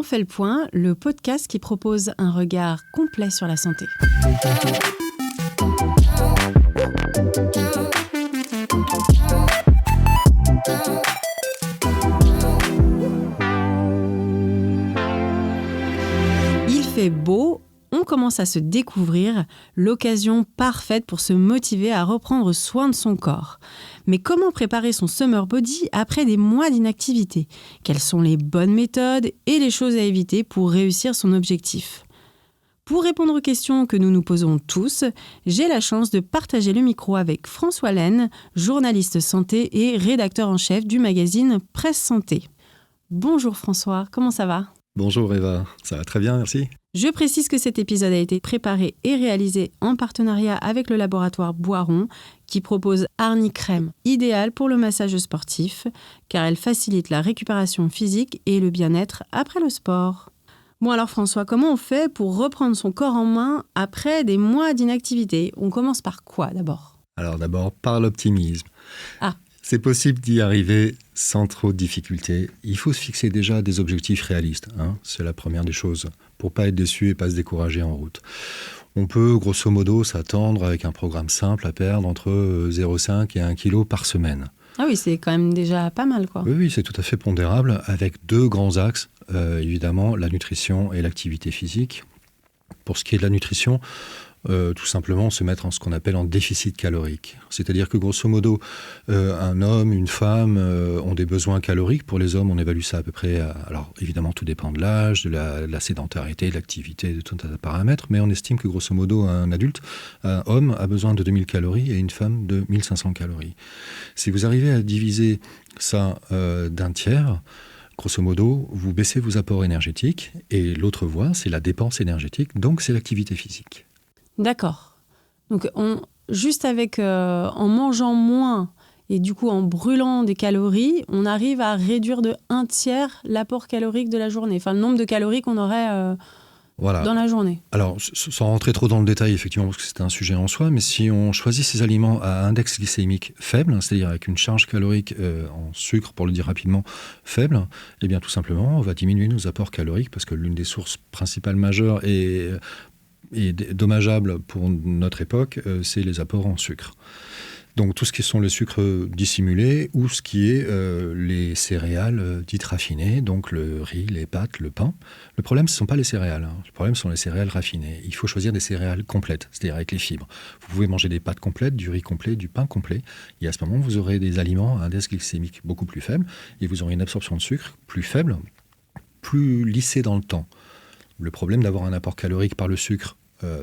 On fait le point, le podcast qui propose un regard complet sur la santé. Il fait beau, on commence à se découvrir, l'occasion parfaite pour se motiver à reprendre soin de son corps. Mais comment préparer son summer body après des mois d'inactivité ? Quelles sont les bonnes méthodes et les choses à éviter pour réussir son objectif ? Pour répondre aux questions que nous nous posons tous, j'ai la chance de partager le micro avec François Laine, journaliste santé et rédacteur en chef du magazine Presse Santé. Bonjour François, comment ça va ? Bonjour Eva, ça va très bien, merci. Je précise que cet épisode a été préparé et réalisé en partenariat avec le laboratoire Boiron qui propose Arni Crème, idéale pour le massage sportif car elle facilite la récupération physique et le bien-être après le sport. Bon alors François, comment on fait pour reprendre son corps en main après des mois d'inactivité ? On commence par quoi d'abord ? Alors d'abord par l'optimisme. Ah. C'est possible d'y arriver sans trop de difficultés. Il faut se fixer déjà des objectifs réalistes. C'est la première des choses, pour pas être déçu et pas se décourager en route. On peut grosso modo s'attendre avec un programme simple à perdre entre 0,5 et 1 kg par semaine. Ah oui, c'est quand même déjà pas mal quoi. Oui, c'est tout à fait pondérable avec deux grands axes. Évidemment, la nutrition et l'activité physique. Pour ce qui est de la nutrition, tout simplement se mettre en ce qu'on appelle en déficit calorique. C'est-à-dire que grosso modo, un homme, une femme ont des besoins caloriques. Pour les hommes, on évalue ça à peu près, alors évidemment tout dépend de l'âge, de la sédentarité, de l'activité, de tout un tas de paramètres, mais on estime que grosso modo un adulte, un homme a besoin de 2000 calories et une femme de 1500 calories. Si vous arrivez à diviser ça d'un tiers, grosso modo, vous baissez vos apports énergétiques et l'autre voie, c'est la dépense énergétique, donc c'est l'activité physique. D'accord. Donc, juste avec en mangeant moins et du coup en brûlant des calories, on arrive à réduire de 1/3 l'apport calorique de la journée. Enfin, le nombre de calories qu'on aurait dans la journée. Alors, sans rentrer trop dans le détail, effectivement, parce que c'est un sujet en soi, mais si on choisit ces aliments à index glycémique faible, c'est-à-dire avec une charge calorique en sucre, pour le dire rapidement, faible, eh bien tout simplement, on va diminuer nos apports caloriques parce que l'une des sources principales majeures et dommageable pour notre époque, c'est les apports en sucre. Donc tout ce qui sont les sucres dissimulés ou ce qui est les céréales dites raffinées, donc le riz, les pâtes, le pain. Le problème, ce ne sont pas les céréales. Le problème, ce sont les céréales raffinées. Il faut choisir des céréales complètes, c'est-à-dire avec les fibres. Vous pouvez manger des pâtes complètes, du riz complet, du pain complet. Et à ce moment, vous aurez des aliments à index glycémique beaucoup plus faible et vous aurez une absorption de sucre plus faible, plus lissée dans le temps. Le problème d'avoir un apport calorique par le sucre,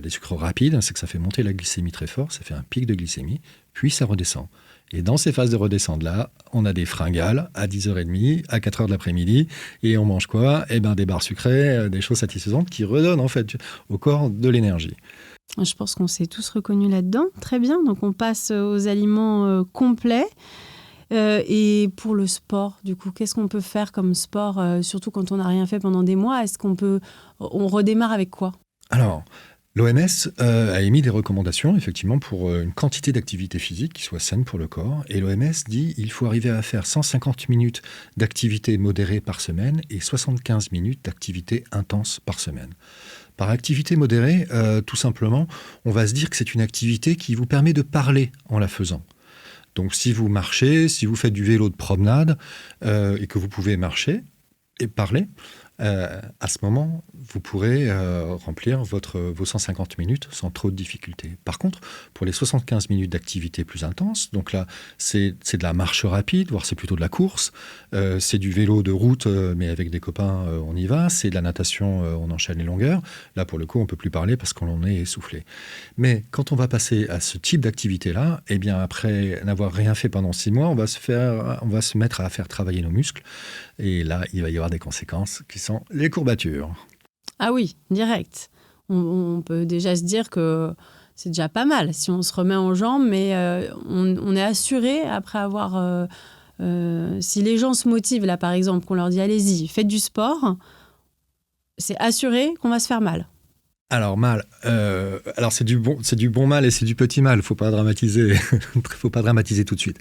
des sucres rapides, c'est que ça fait monter la glycémie très fort, ça fait un pic de glycémie, puis ça redescend. Et dans ces phases de redescente-là, on a des fringales à 10h30, à 4h de l'après-midi, et on mange quoi ? Des barres sucrées, des choses satisfaisantes qui redonnent en fait au corps de l'énergie. Je pense qu'on s'est tous reconnus là-dedans. Très bien, donc on passe aux aliments complets. Et pour le sport, du coup, qu'est-ce qu'on peut faire comme sport, surtout quand on n'a rien fait pendant des mois ? On redémarre avec quoi ? Alors, l'OMS a émis des recommandations, effectivement, pour une quantité d'activité physique qui soit saine pour le corps. Et l'OMS dit qu'il faut arriver à faire 150 minutes d'activité modérée par semaine et 75 minutes d'activité intense par semaine. Par activité modérée, tout simplement, on va se dire que c'est une activité qui vous permet de parler en la faisant. Donc si vous marchez, si vous faites du vélo de promenade et que vous pouvez marcher et parler, à ce moment, vous pourrez remplir vos 150 minutes sans trop de difficultés. Par contre, pour les 75 minutes d'activité plus intense, donc là, c'est de la marche rapide, voire c'est plutôt de la course, c'est du vélo de route, mais avec des copains, on y va, c'est de la natation, on enchaîne les longueurs. Là, pour le coup, on ne peut plus parler parce qu'on en est essoufflé. Mais quand on va passer à ce type d'activité-là, eh bien, après n'avoir rien fait pendant 6 mois, on va se mettre à faire travailler nos muscles. Et là, il va y avoir des conséquences qui sont les courbatures. Ah oui, direct. On peut déjà se dire que c'est déjà pas mal si on se remet en jambes, mais on est assuré après avoir... si les gens se motivent, là par exemple, qu'on leur dit allez-y, faites du sport, c'est assuré qu'on va se faire mal. Alors mal, c'est du bon mal et c'est du petit mal. Faut pas dramatiser tout de suite.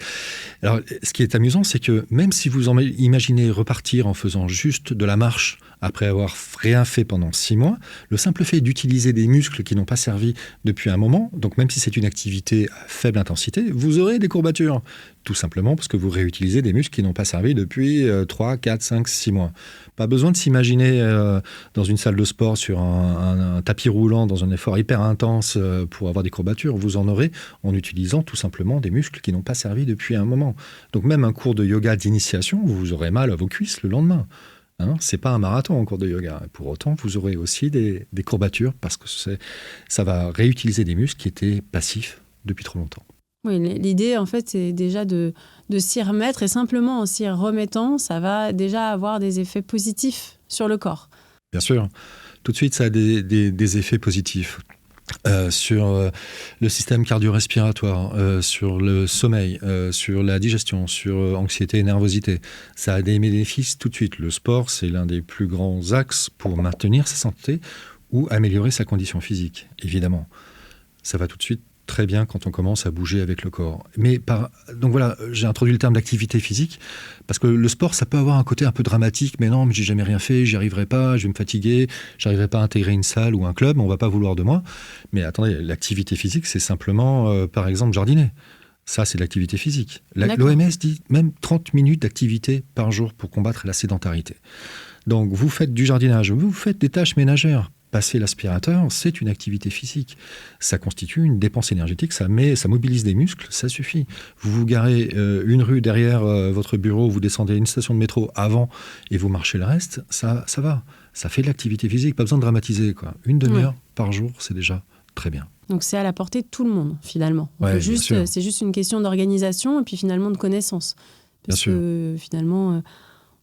Alors, ce qui est amusant, c'est que même si vous imaginez repartir en faisant juste de la marche après avoir rien fait pendant 6 mois, le simple fait d'utiliser des muscles qui n'ont pas servi depuis un moment, donc même si c'est une activité à faible intensité, vous aurez des courbatures. Tout simplement parce que vous réutilisez des muscles qui n'ont pas servi depuis 3, 4, 5, 6 mois. Pas besoin de s'imaginer dans une salle de sport sur un tapis roulant, dans un effort hyper intense pour avoir des courbatures. Vous en aurez en utilisant tout simplement des muscles qui n'ont pas servi depuis un moment. Donc même un cours de yoga d'initiation, vous aurez mal à vos cuisses le lendemain. C'est pas un marathon en cours de yoga. Et pour autant, vous aurez aussi des courbatures parce que ça va réutiliser des muscles qui étaient passifs depuis trop longtemps. Oui, l'idée, en fait, c'est déjà de s'y remettre et simplement en s'y remettant, ça va déjà avoir des effets positifs sur le corps. Bien sûr. Tout de suite, ça a des effets positifs. Sur le système cardio-respiratoire, sur le sommeil, sur la digestion, sur anxiété et nervosité. Ça a des bénéfices tout de suite. Le sport, c'est l'un des plus grands axes pour maintenir sa santé ou améliorer sa condition physique, évidemment. Ça va tout de suite très bien quand on commence à bouger avec le corps. Donc voilà, j'ai introduit le terme d'activité physique, parce que le sport, ça peut avoir un côté un peu dramatique, mais non, mais j'ai jamais rien fait, j'y arriverai pas, je vais me fatiguer, j'arriverai pas à intégrer une salle ou un club, on va pas vouloir de moi. Mais attendez, l'activité physique, c'est simplement, par exemple, jardiner. Ça, c'est de l'activité physique. L'OMS dit même 30 minutes d'activité par jour pour combattre la sédentarité. Donc, vous faites du jardinage, vous faites des tâches ménagères. Passer l'aspirateur, c'est une activité physique. Ça constitue une dépense énergétique, ça mobilise des muscles, ça suffit. Vous vous garez une rue derrière votre bureau, vous descendez une station de métro avant et vous marchez le reste, ça va. Ça fait de l'activité physique, pas besoin de dramatiser, quoi. Une demi-heure par jour, c'est déjà très bien. Donc c'est à la portée de tout le monde, finalement. Ouais, c'est juste une question d'organisation et puis finalement de connaissance. Parce que finalement...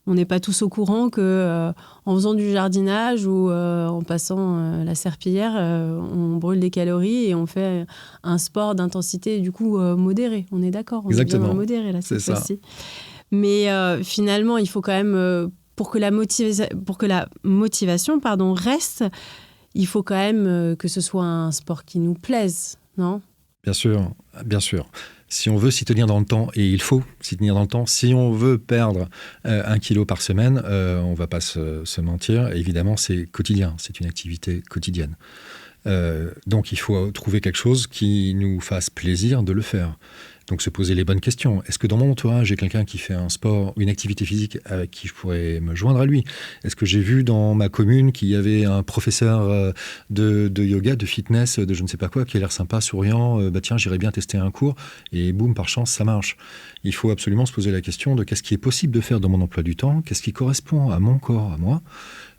on n'est pas tous au courant qu'en faisant du jardinage ou en passant la serpillière, on brûle des calories et on fait un sport d'intensité du coup modérée. On est d'accord, on Exactement. est bien dans le modéré là cette fois-ci. Mais finalement, il faut quand même, pour que la motivation reste, il faut quand même que ce soit un sport qui nous plaise, non ? Bien sûr, bien sûr. Si on veut s'y tenir dans le temps, et il faut s'y tenir dans le temps, si on veut perdre 1 kilo par semaine, on ne va pas se mentir. Évidemment, c'est quotidien, c'est une activité quotidienne. Donc, il faut trouver quelque chose qui nous fasse plaisir de le faire. Donc, se poser les bonnes questions. Est-ce que dans mon entourage, j'ai quelqu'un qui fait un sport, une activité physique avec qui je pourrais me joindre à lui ? Est-ce que j'ai vu dans ma commune qu'il y avait un professeur de yoga, de fitness, de je ne sais pas quoi, qui a l'air sympa, souriant, tiens, j'irais bien tester un cours, et boum, par chance, ça marche. Il faut absolument se poser la question de qu'est-ce qui est possible de faire dans mon emploi du temps, qu'est-ce qui correspond à mon corps, à moi.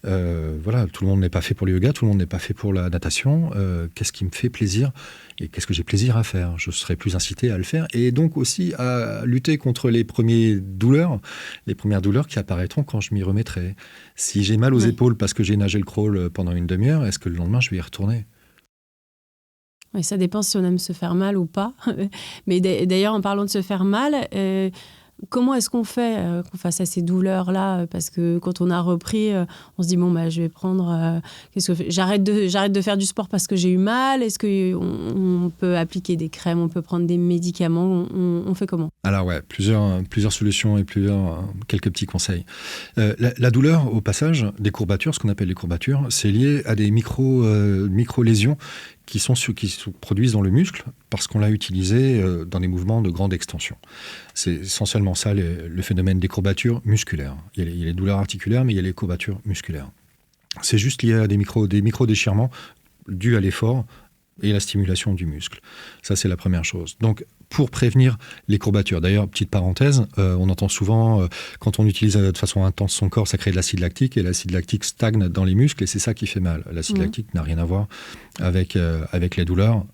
Voilà, tout le monde n'est pas fait pour le yoga, tout le monde n'est pas fait pour la natation. Qu'est-ce qui me fait plaisir et qu'est-ce que j'ai plaisir à faire ? Je serai plus incité à le faire et donc aussi à lutter contre les premières douleurs qui apparaîtront quand je m'y remettrai. Si j'ai mal aux épaules parce que j'ai nagé le crawl pendant une demi-heure, est-ce que le lendemain je vais y retourner ? Oui, ça dépend si on aime se faire mal ou pas. Mais d'ailleurs, en parlant de se faire mal, comment est-ce qu'on fait face à ces douleurs-là ? Parce que quand on a repris, on se dit je vais prendre. J'arrête de faire du sport parce que j'ai eu mal. Est-ce qu'on peut appliquer des crèmes ? On peut prendre des médicaments ? On fait comment ? Alors plusieurs solutions et quelques petits conseils. La douleur, au passage, des courbatures, ce qu'on appelle les courbatures, c'est lié à des micro-lésions qui se produisent dans le muscle parce qu'on l'a utilisé dans des mouvements de grande extension. C'est essentiellement ça le phénomène des courbatures musculaires. Il y a les douleurs articulaires, mais il y a les courbatures musculaires. C'est juste lié à des micro-déchirements dus à l'effort et la stimulation du muscle. Ça, c'est la première chose. Donc, pour prévenir les courbatures. D'ailleurs, petite parenthèse, on entend souvent, quand on utilise de façon intense son corps, ça crée de l'acide lactique, et l'acide lactique stagne dans les muscles, et c'est ça qui fait mal. L'acide lactique n'a rien à voir avec les douleurs,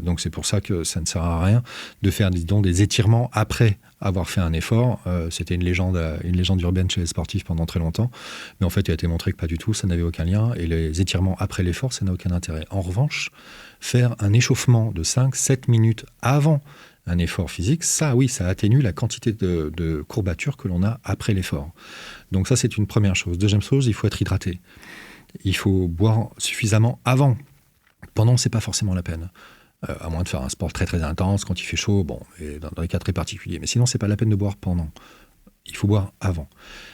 donc c'est pour ça que ça ne sert à rien de faire des étirements après avoir fait un effort. C'était une légende urbaine chez les sportifs pendant très longtemps, mais en fait, il a été montré que pas du tout, ça n'avait aucun lien, et les étirements après l'effort, ça n'a aucun intérêt. En revanche, faire un échauffement de 5-7 minutes avant un effort physique, ça atténue la quantité de courbatures que l'on a après l'effort. Donc ça, c'est une première chose. Deuxième chose, il faut être hydraté. Il faut boire suffisamment avant. Pendant, c'est pas forcément la peine. À moins de faire un sport très très intense, quand il fait chaud, et dans les cas très particuliers. Mais sinon, c'est pas la peine de boire pendant. il faut boire avant.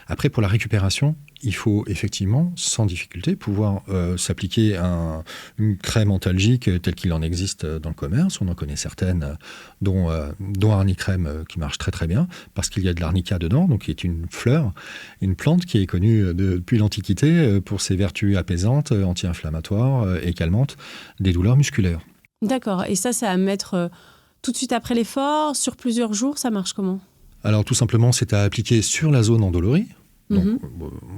Après, pour la récupération, il faut effectivement, sans difficulté, pouvoir s'appliquer une crème antalgique telle qu'il en existe dans le commerce. On en connaît certaines, dont Arnicrème, qui marche très très bien, parce qu'il y a de l'arnica dedans, donc qui est une fleur, une plante qui est connue depuis l'Antiquité pour ses vertus apaisantes, anti-inflammatoires et calmantes des douleurs musculaires. D'accord. Et ça à mettre tout de suite après l'effort, sur plusieurs jours, ça marche comment ? Alors tout simplement, c'est à appliquer sur la zone endolorie. Donc,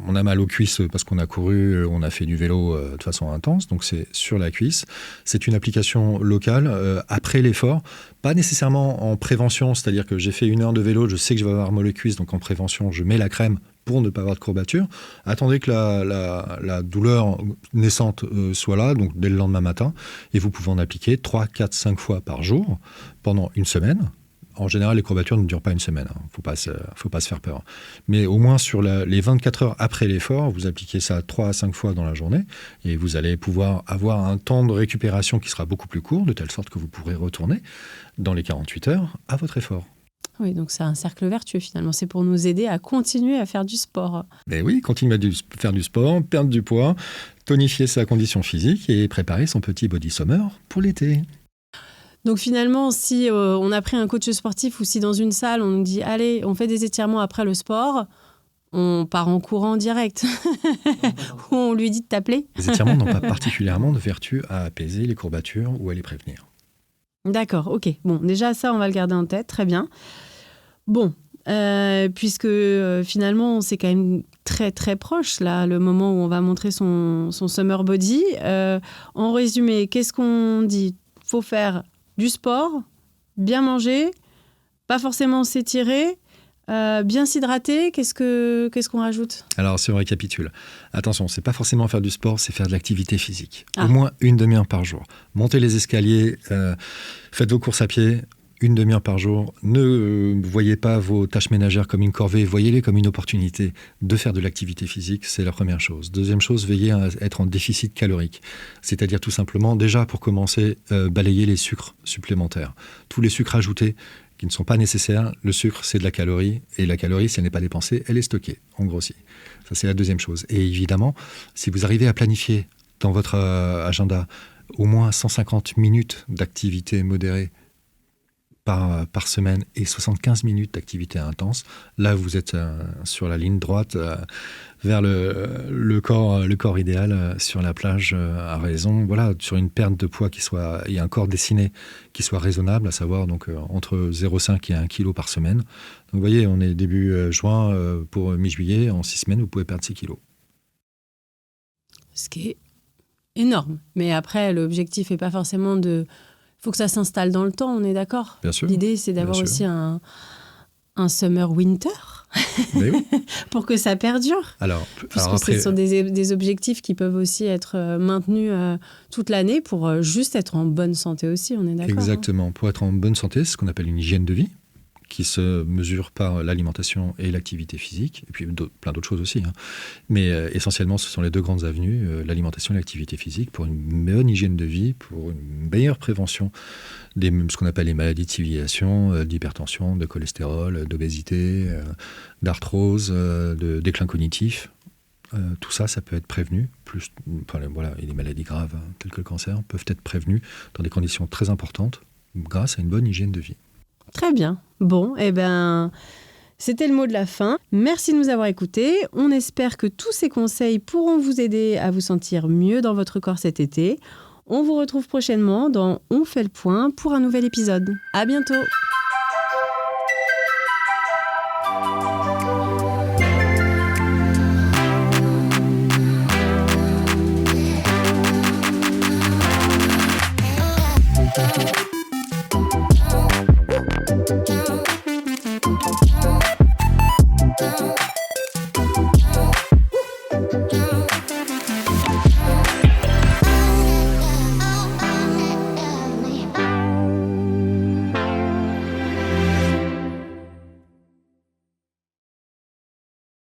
on a mal aux cuisses parce qu'on a couru, on a fait du vélo de façon intense, donc c'est sur la cuisse. C'est une application locale après l'effort, pas nécessairement en prévention, c'est-à-dire que j'ai fait 1 heure de vélo, je sais que je vais avoir mal aux cuisses, donc en prévention, je mets la crème pour ne pas avoir de courbature. Attendez que la douleur naissante soit là, donc dès le lendemain matin, et vous pouvez en appliquer 3, 4, 5 fois par jour pendant 1 semaine. En général, les courbatures ne durent pas 1 semaine. Faut pas se faire peur. Mais au moins, sur les 24 heures après l'effort, vous appliquez ça 3 à 5 fois dans la journée et vous allez pouvoir avoir un temps de récupération qui sera beaucoup plus court, de telle sorte que vous pourrez retourner dans les 48 heures à votre effort. Oui, donc c'est un cercle vertueux finalement. C'est pour nous aider à continuer à faire du sport. Mais oui, continuer à faire du sport, perdre du poids, tonifier sa condition physique et préparer son petit body summer pour l'été. Donc finalement, si on a pris un coach sportif ou si dans une salle, on nous dit « Allez, on fait des étirements après le sport », on part en courant direct. Ou on lui dit de t'appeler. Les étirements n'ont pas particulièrement de vertu à apaiser les courbatures ou à les prévenir. D'accord, ok. Bon, déjà ça, on va le garder en tête, très bien. Bon, puisque finalement, c'est quand même très très proche, là, le moment où on va montrer son summer body. En résumé, qu'est-ce qu'on dit ? Faut faire du sport, bien manger, pas forcément s'étirer, bien s'hydrater. Qu'est-ce qu'on rajoute ? Alors, si on récapitule, attention, c'est pas forcément faire du sport, c'est faire de l'activité physique. Au moins 1 demi-heure par jour. Montez les escaliers, faites vos courses à pied, 1 demi-heure par jour. Ne voyez pas vos tâches ménagères comme une corvée, voyez-les comme une opportunité de faire de l'activité physique, c'est la première chose. Deuxième chose, veillez à être en déficit calorique. C'est-à-dire tout simplement, déjà pour commencer, balayer les sucres supplémentaires. Tous les sucres ajoutés qui ne sont pas nécessaires, le sucre c'est de la calorie, et la calorie, si elle n'est pas dépensée, elle est stockée, on grossit. Ça c'est la deuxième chose. Et évidemment, si vous arrivez à planifier dans votre agenda au moins 150 minutes d'activité modérée par semaine et 75 minutes d'activité intense. Là, vous êtes sur la ligne droite vers le corps idéal sur la plage à raison. Voilà, sur une perte de poids et un corps dessiné qui soit raisonnable, à savoir donc entre 0,5 et 1 kg par semaine. Donc, vous voyez, on est début juin pour mi-juillet. En 6 semaines, vous pouvez perdre 6 kilos. Ce qui est énorme. Mais après, l'objectif n'est pas forcément de... Il faut que ça s'installe dans le temps, on est d'accord ? Bien sûr. L'idée, c'est d'avoir aussi un summer-winter oui. pour que ça perdure. Puisque après, ce sont des objectifs qui peuvent aussi être maintenus toute l'année pour juste être en bonne santé aussi, on est d'accord ? Exactement. Pour être en bonne santé, c'est ce qu'on appelle une hygiène de vie, qui se mesure par l'alimentation et l'activité physique, et puis plein d'autres choses aussi. Mais essentiellement, ce sont les 2 grandes avenues, l'alimentation et l'activité physique, pour une bonne hygiène de vie, pour une meilleure prévention de ce qu'on appelle les maladies de civilisation, d'hypertension, de cholestérol, d'obésité, d'arthrose, de déclin cognitif. Tout ça, ça peut être prévenu. Et les maladies graves, telles que le cancer, peuvent être prévenues dans des conditions très importantes grâce à une bonne hygiène de vie. Très bien. Bon, c'était le mot de la fin. Merci de nous avoir écoutés. On espère que tous ces conseils pourront vous aider à vous sentir mieux dans votre corps cet été. On vous retrouve prochainement dans On fait le point pour un nouvel épisode. À bientôt.